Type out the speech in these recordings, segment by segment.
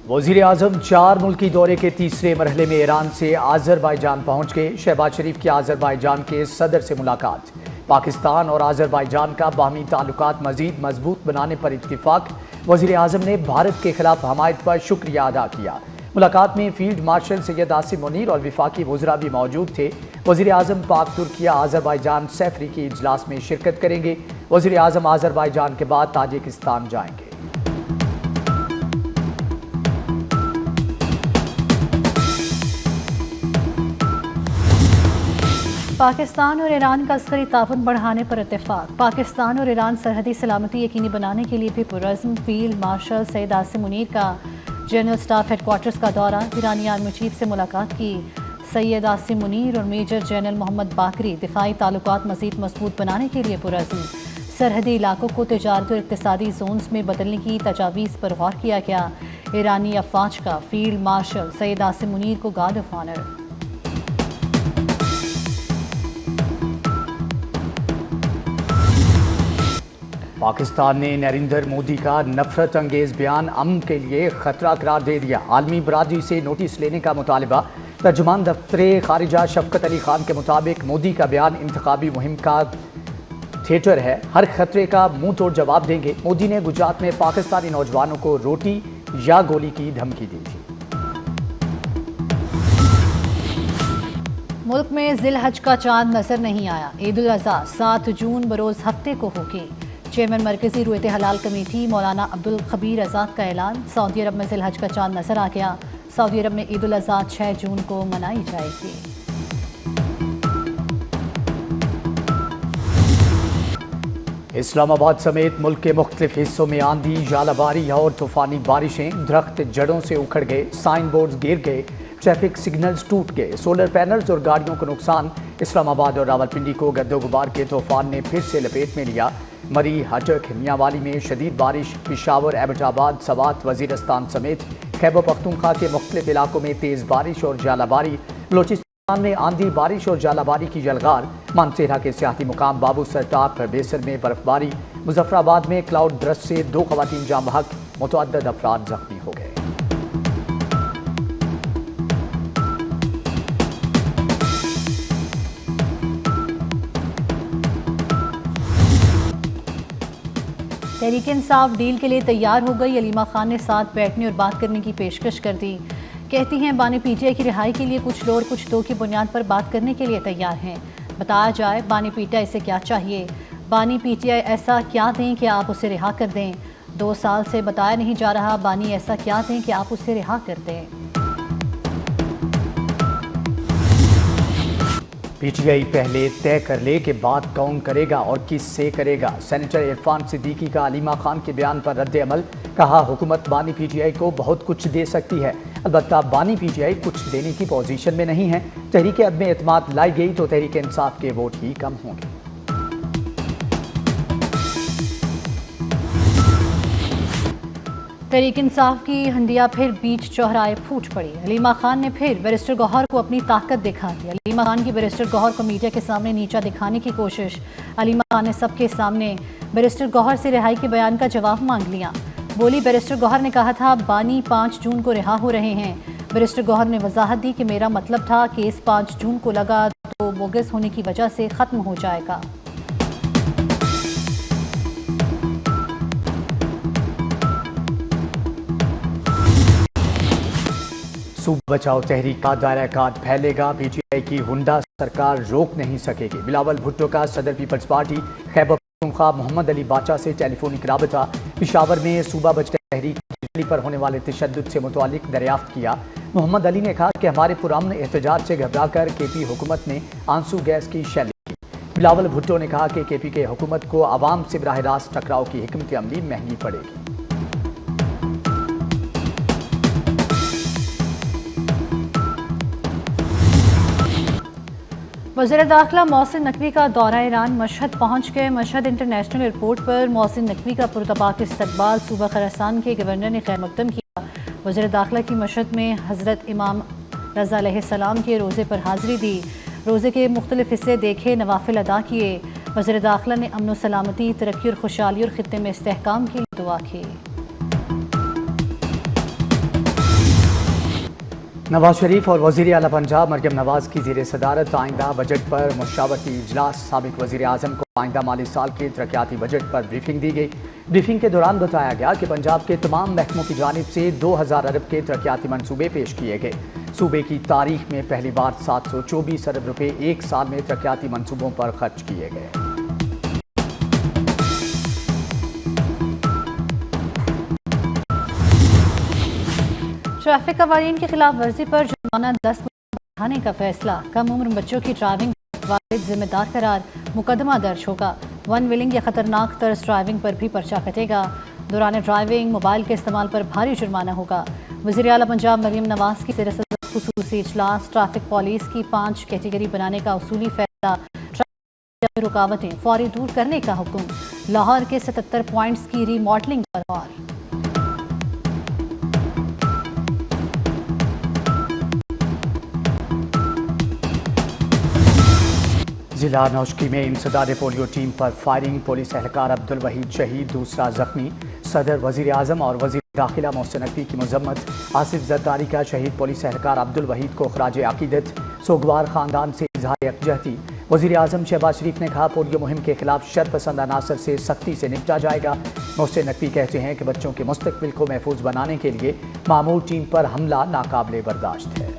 वज़ीर आज़म 4 मुल्की दौरे के तीसरे मरहले में ईरान से आज़रबाईजान पहुँच गए। शहबाज शरीफ की आज़रबाईजान के सदर से मुलाकात। पाकिस्तान और आज़रबाईजान का बाहमी ताल्लुकात मज़ीद मजबूत बनाने पर इत्तिफाक। वज़ीर आज़म ने भारत के खिलाफ हमायत पर शुक्रिया अदा किया। मुलाकात में फील्ड मार्शल सैयद आसिम मुनीर और विफाकी वज़रा भी मौजूद थे। वज़ीर आज़म पाक तुर्किया आज़रबाईजान सैफरी इजलास में शिरकत करेंगे। वज़ीर आज़म आज़रबाईजान के बाद ताजिकिस्तान जाएंगे। पाकिस्तान और ईरान का अस्करी ताउन बढ़ाने पर इत्तेफाक। पाकिस्तान और ईरान सरहदी सलामती यकीनी बनाने के लिए भी पुरज़्म। फील्ड मार्शल सैयद आसिम मुनीर का जनरल स्टाफ हेडक्वार्टर्स का दौरा। ईरानी आर्मी चीफ से मुलाकात की। सैयद आसिम मुनीर और मेजर जनरल मोहम्मद बाकरी दिफाई ताल्लुकात मज़ीद मजबूत बनाने के लिए पुरज़्म। सरहदी इलाकों को तजारती और इक़्तिसादी जोन्स में बदलने की तजावीज़ पर गौर किया गया। ईरानी अफवाज का फील्ड मार्शल सैयद आसिम मुनीर को गार्ड ऑफ ऑनर। पाकिस्तान ने नरेंद्र मोदी का नफरत अंगेज बयान अमन के लिए खतरा करार दे दिया। आलमी बरादरी से नोटिस लेने का मुतालबा। तर्जुमान दफ्तर खारिजा शफकत अली खान के मुताबिक मोदी का बयान इंतखाबी मुहिम का थिएटर है, हर खतरे का मुंह तोड़ जवाब देंगे। मोदी ने गुजरात में पाकिस्तानी नौजवानों को रोटी या गोली की धमकी दी थी। मुल्क में जिल हज का चांद नजर नहीं आया। ईद उल अज़हा 7 जून बरोज हफ्ते को होगी। चेयरमैन मरकजी रुयत हलाल कमेटी मौलाना अब्दुल खबीर आज़ाद का ऐलान। सऊदी अरब में जिल हज का चांद नजर आ गया। सऊदी अरब में ईद उल अज़हा 6 जून को मनाई जाएगी। इस्लामाबाद समेत मुल्क के मुख्तलिफ हिस्सों में आंधी, जालाबारी और तूफानी बारिशें। दरख्त जड़ों से उखड़ गए, साइन बोर्ड गिर गए, ट्रैफिक सिग्नल्स टूट गए, सोलर पैनल्स और गाड़ियों को नुकसान। इस्लामाबाद और रावलपिंडी को गर्दो गुबार के तूफान ने फिर से लपेट में लिया। मरी, हटक, मियांवाली में शदीद बारिश। पिशावर, एबटाबाद, सवात, वजीरस्तान समेत खैबर पख्तूनख्वा के मुख्तलिफ इलाकों में तेज़ बारिश और जालाबारी। बलोचिस्तान में आंधी, बारिश और जालाबारी की जलगार। मानसेरा के सियाती मुकाम बाबू सरटार परवेसर में बर्फबारी। मुजफ्फराबाद में क्लाउड ब्रस्ट से 2 खवातीन जाम बहक, मुतअद्दिद अफराद जख्मी हो गए। तहरीक इंसाफ डील के लिए तैयार हो गई। अलीमा खान ने साथ बैठने और बात करने की पेशकश कर दी। कहती हैं बानी पीटीआई की रिहाई के लिए कुछ लो और कुछ दो की बुनियाद पर बात करने के लिए तैयार हैं। बताया जाए बानी पीटीआई से क्या चाहिए। बानी पीटीआई ऐसा क्या दें कि आप उसे रिहा कर दें। 2 साल से बताया नहीं जा रहा बानी ऐसा क्या दें कि आप उसे रिहा कर दें। पीटीआई पहले तय कर ले कि बात कौन करेगा और किस से करेगा। सेनेटर इरफान सिद्दीकी का अलीमा खान के बयान पर रद्द अमल। कहा हुकूमत बानी पीटीआई को बहुत कुछ दे सकती है, अलबत्ता बानी पीटीआई कुछ देने की पोजीशन में नहीं है। तहरीक अदम एतमाद लाई गई तो तहरीक इंसाफ के वोट ही कम होंगे। तहरीक इंसाफ की हंडिया फिर बीच चौराहे फूट पड़ी। अलीमा खान ने फिर बैरिस्टर गौहर को अपनी ताकत दिखा दी। अलीमा खान की बैरिस्टर गौहर को मीडिया के सामने नीचा दिखाने की कोशिश। अलीमा खान ने सबके सामने बैरिस्टर गौहर से रिहाई के बयान का जवाब मांग लिया। बोली बैरिस्टर गौहर ने कहा था बानी 5 जून को रिहा हो रहे हैं। बैरिस्टर गौहर ने वजाहत दी कि मेरा मतलब था केस 5 जून को लगा तो बोगस होने की वजह से ख़त्म हो जाएगा। सूबा बचाओ तहरीक का दायरा कार फैलेगा। पीटीआई की हुंडा सरकार रोक नहीं सकेगी। बिलावल भुट्टो का सदर पीपल्स पार्टी खैबर पख्तूनख्वा मोहम्मद अली बाचा से टेलीफोनिक राबता। पिशावर में सूबा बचाओ तहरीक पर होने वाले तशद्दुद से मुतालिक दरियाफ्त किया। मोहम्मद अली ने कहा कि हमारे पुरअमन एहतजाज से घबराकर केपी हुकूमत ने आंसू गैस की शैली की। बिलावल भुट्टो ने कहा कि केपी के हुकूमत को आवाम से बराह रास्त टकराव की हिकमत अमली महंगी पड़ेगी। वज़ीर दाखिला मोहसिन नकवी का दौरा ईरान। मशहद पहुँच गए। मशहद इंटरनेशनल एयरपोर्ट पर मोहसिन नकवी का पुरतबाक इस्तकबाल सूबा खरासान के गवर्नर ने खैर मकदम किया। वज़ीर दाखिला की मशहद में हज़रत इमाम रज़ा अलैहिस्सलाम के रोज़े पर हाज़िरी दी। रोज़े के मुख्तलिफ हिस्से देखे, नवाफिल अदा किए। वज़ीर दाखिला ने अमन व सलामती, तरक्की और खुशहाली और खित्ते में इस्तेहकाम के लिए दुआ की। नवाज शरीफ और वज़ीर आला पंजाब मरियम नवाज की ज़ेर सदारत आइंदा बजट पर मुशावरती इजलास। साबिक वज़ीर आज़म को आइंदा माली साल के तरक्याती बजट पर ब्रीफिंग दी गई। ब्रीफिंग के दौरान बताया गया कि पंजाब के तमाम महकमों की जानिब से 2000 अरब के तरक्याती मनसूबे पेश किए गए। सूबे की तारीख में पहली बार 724 अरब रुपये एक साल में तरक्याती मनसूबों पर खर्च किए गए। ट्रैफिक कवानीन की खिलाफ वर्जी पर जुर्माना 10 बढ़ाने का फैसला। कम उम्र बच्चों की ड्राइविंग वालिद जिम्मेदार करार, मुकदमा दर्ज होगा। वन व्हीलिंग या खतरनाक तर्ज ड्राइविंग पर भी पर्चा कटेगा। दौरान ड्राइविंग मोबाइल के इस्तेमाल पर भारी जुर्माना होगा। वज़ीर आला पंजाब मरियम नवाज की ज़ेर सदारत खुसूसी इजलास। ट्रैफिक पुलिस की 5 कैटेगरी बनाने का उसूली फैसला। ट्रैफिक रुकावटें फौरी दूर करने का हुक्म। लाहौर के 77 पॉइंट्स की रीमॉडलिंग पर गौर। जिला नौशकी में इंसदाद पोलियो टीम पर फायरिंग। पुलिस एहलकार अब्दुल वहीद शहीद, दूसरा जख्मी। सदर वज़ीर आज़म और वज़ीर दाखिला मोहसिन नकवी की मजम्मत। आसिफ जरदारी का शहीद पुलिस एहलकार अब्दुल वहीद को खराज अकीदत। सोगवार ख़ानदान से इजहार यकजहती। वज़ीर आज़म शहबाज शरीफ ने कहा पोलियो मुहिम के खिलाफ शरपसंद अनासर से सख्ती से निपटा जाएगा। मोहसिन नकवी कहते हैं कि बच्चों के मुस्तकबिल को महफूज बनाने के लिए मामूर टीम पर हमला नाकाबिले बर्दाश्त है।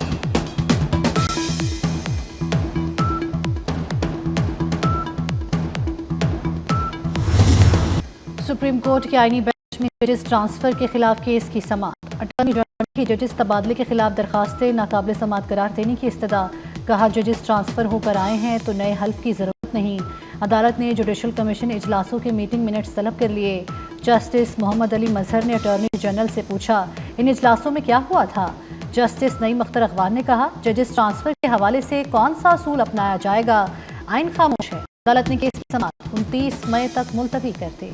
सुप्रीम कोर्ट के आईनी बेंच में जजेस ट्रांसफर के खिलाफ केस की समाअत। अटॉर्नी जनरल की जजेस तबादले के खिलाफ दरखास्तें नाकाबिल समाअत करार देने की इस्तदा। कहा जजेस ट्रांसफर होकर आए हैं तो नए हल्फ की जरूरत नहीं। अदालत ने जुडिशल कमीशन इजलासों के मीटिंग मिनट्स तलब कर लिए। जस्टिस मोहम्मद अली मजहर ने अटॉर्नी जनरल से पूछा इन इजलासों में क्या हुआ था। जस्टिस नईम अख्तर अखबार ने कहा जजेस ट्रांसफर के हवाले से कौन सा असूल अपनाया जाएगा, आइन खामोश है। अदालत ने केस की समाअत 29 मई तक मुलतवी कर दी।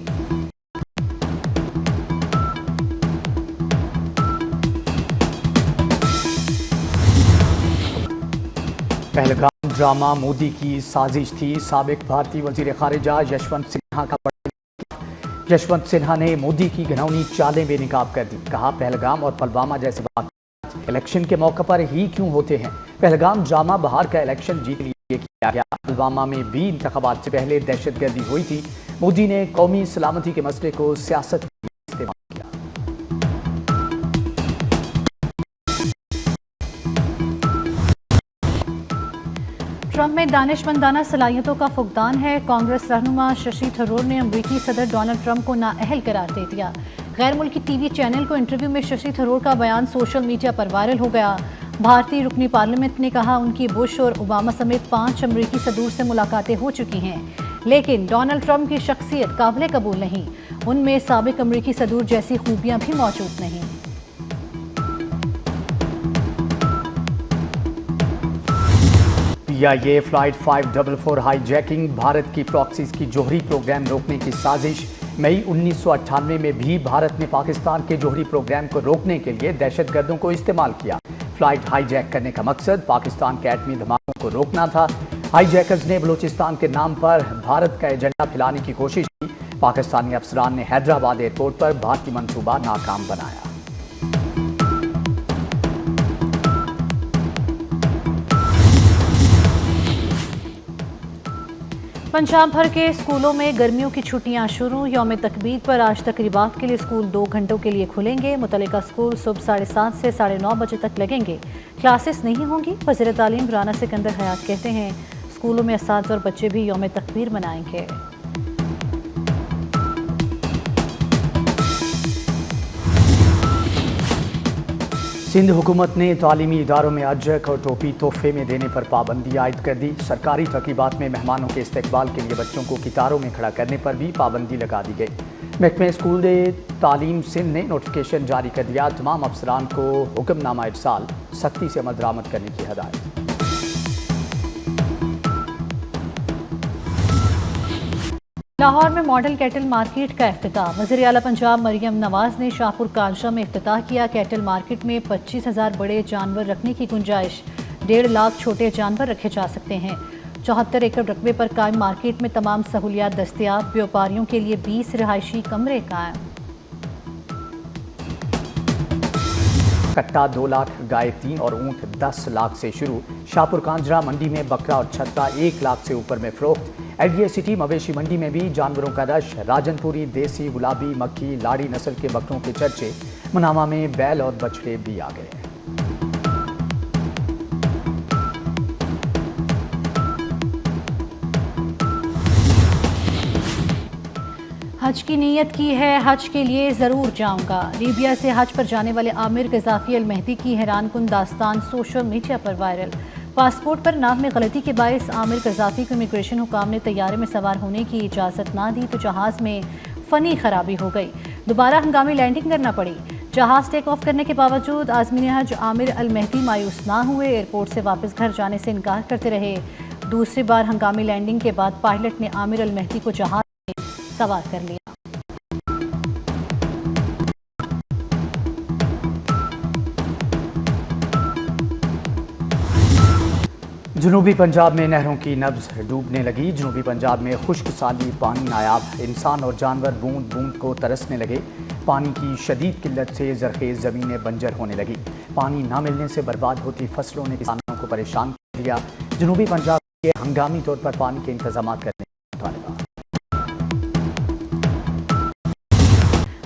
पहलगाम ड्रामा मोदी की साजिश थी। साबिक भारतीय वजीर खारिजा यशवंत सिन्हा का यशवंत सिन्हा ने मोदी की घिनौनी चालें बेनकाब कर दी। कहा पहलगाम और पुलवामा जैसे वाक़यात इलेक्शन के मौके पर ही क्यों होते हैं। पहलगाम ड्रामा बाहर का इलेक्शन जीत लिए किया गया। पुलवामा में भी इंतखाबात से पहले दहशतगर्दी हुई थी। मोदी ने कौमी सलामती के मसले को सियासत में इस्तेमाल किया। ट्रंप में दानिशमंदाना सलाहियतों का फुकदान है। कांग्रेस रहनुमा शशि थरूर ने अमरीकी सदर डोनाल्ड ट्रंप को नाअहल करार दे दिया। गैर मुल्की टीवी चैनल को इंटरव्यू में शशि थरूर का बयान सोशल मीडिया पर वायरल हो गया। भारतीय रुकनी पार्लियामेंट ने कहा उनकी बुश और ओबामा समेत 5 अमरीकी सदूर से मुलाकातें हो चुकी हैं, लेकिन डोनाल्ड ट्रंप की शख्सियत काबिल कबूल नहीं। उनमें साबिक अमरीकी सदूर जैसी खूबियां भी मौजूद नहीं। ये फ्लाइट 544 हाईजैकिंग। भारत की प्रॉक्सीज की जोहरी प्रोग्राम रोकने की साजिश। मई 1998 में भी भारत ने पाकिस्तान के जोहरी प्रोग्राम को रोकने के लिए दहशतगर्दों को इस्तेमाल किया। फ्लाइट हाईजैक करने का मकसद पाकिस्तान के एटमी धमाकों को रोकना था। हाईजैकर्स ने बलूचिस्तान के नाम पर भारत का एजेंडा फैलाने की कोशिश की। पाकिस्तानी अफसरान ने हैदराबाद एयरपोर्ट पर भारतीय मंसूबा नाकाम बनाया। पंजाब भर के स्कूलों में गर्मियों की छुट्टियां शुरू। यौम तकबीर पर आज तकरीबात के लिए स्कूल 2 घंटों के लिए खुलेंगे। मुतल्लिका स्कूल सुबह 7:30 से 9:30 बजे तक लगेंगे। क्लासेस नहीं होंगी। वज़ीर तालीम राना सिकंदर हयात कहते हैं स्कूलों में असातिज़ा और बच्चे भी यौम तकबीर मनाएंगे। सिंध हुकूमत ने तालीमी इदारों में अजरक और टोपी तोहफे में देने पर पाबंदी आयद कर दी। सरकारी तकरीबात में मेहमानों के इस्तकबाल के लिए बच्चों को कितारों में खड़ा करने पर भी पाबंदी लगा दी गई। महकमे स्कूल तालीम सिंध ने नोटिफिकेशन जारी कर दिया। तमाम अफसरान को हुक्मनामा इरसाल सख्ती से अमल दरामद करने की हदायत। लाहौर में मॉडल कैटल मार्केट का इफ्तिताह। वज़ीर आला पंजाब मरियम नवाज ने शाहपुर कालशा में इफ्तिताह किया। कैटल मार्केट में 25,000 बड़े जानवर रखने की गुंजाइश। 1.5 लाख छोटे जानवर रखे जा सकते हैं। 74 एकड़ रकबे पर कायम मार्केट में तमाम सहूलियात दस्तियाब। व्यापारियों के लिए 20 रिहायशी कमरे कायम। कट्टा 2 लाख, गाय 3 और ऊंट 10 लाख से शुरू। शाहपुर कांजरा मंडी में बकरा और छत्ता 1 लाख से ऊपर में फरोख्त। एलडीए सिटी मवेशी मंडी में भी जानवरों का रश। राजनपुरी, देसी, गुलाबी, मक्खी, लाड़ी नस्ल के बकरों के चर्चे। मनामा में बैल और बछड़े भी आ गए। हज की नीयत की है, हज के लिए ज़रूर जाऊंगा। लीबिया से हज पर जाने वाले आमिर कज़ाफ़ी अल मेहदी की हैरानकुन दास्तान सोशल मीडिया पर वायरल। पासपोर्ट पर नाम में गलती के बायस आमिर कज़ाफ़ी को इमिग्रेशन हुकाम ने तैयारे में सवार होने की इजाज़त ना दी तो जहाज़ में फ़नी खराबी हो गई। दोबारा हंगामी लैंडिंग करना पड़ी। जहाज़ टेक ऑफ करने के बावजूद आज़मीन हज आमिर अल मेहदी मायूस ना हुए। एयरपोर्ट से वापस घर जाने से इनकार करते रहे। दूसरी बार हंगामी लैंडिंग के बाद पायलट ने आमिर अल मेहदी को जहाज़ में सवार कर लिया। जनूबी पंजाब में नहरों की नब्ज डूबने लगी। जनूबी पंजाब में खुश्क साली पानी नायाब। इंसान और जानवर बूंद बूंद को तरसने लगे। पानी की शदीद किल्लत से जरखेज ज़मीनें बंजर होने लगी। पानी ना मिलने से बर्बाद होती फसलों ने किसानों को परेशान कर दिया। जनूबी पंजाब के हंगामी तौर पर पानी के इंतजाम करने का मुतालबा।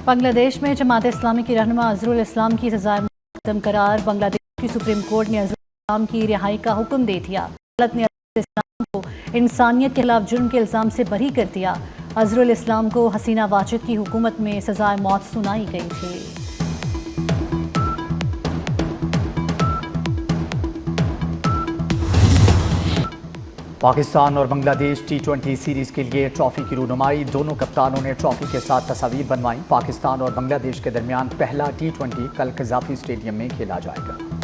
बांग्लादेश में जमात इस्लामी की रहनुमा अजहरुल इस्लाम की सजाए मुकद्दम करार। बांग्लादेश की सुप्रीम कोर्ट ने अजहरुल इस्लाम की रिहाई का हुक्म दे दिया। अदालत ने अजहरुल इस्लाम को इंसानियत के खिलाफ जुर्म के इल्जाम से बरी कर दिया। अजहरुल इस्लाम को हसीना वाजिद की हुकूमत में सजाए मौत सुनाई गई थी। पाकिस्तान और बांग्लादेश T20 सीरीज के लिए ट्रॉफी की रूनुमाई। दोनों कप्तानों ने ट्रॉफी के साथ तस्वीर बनवाई। पाकिस्तान और बांग्लादेश के दरमियान पहला T20 कल कज़ाफ़ी स्टेडियम में खेला जाएगा।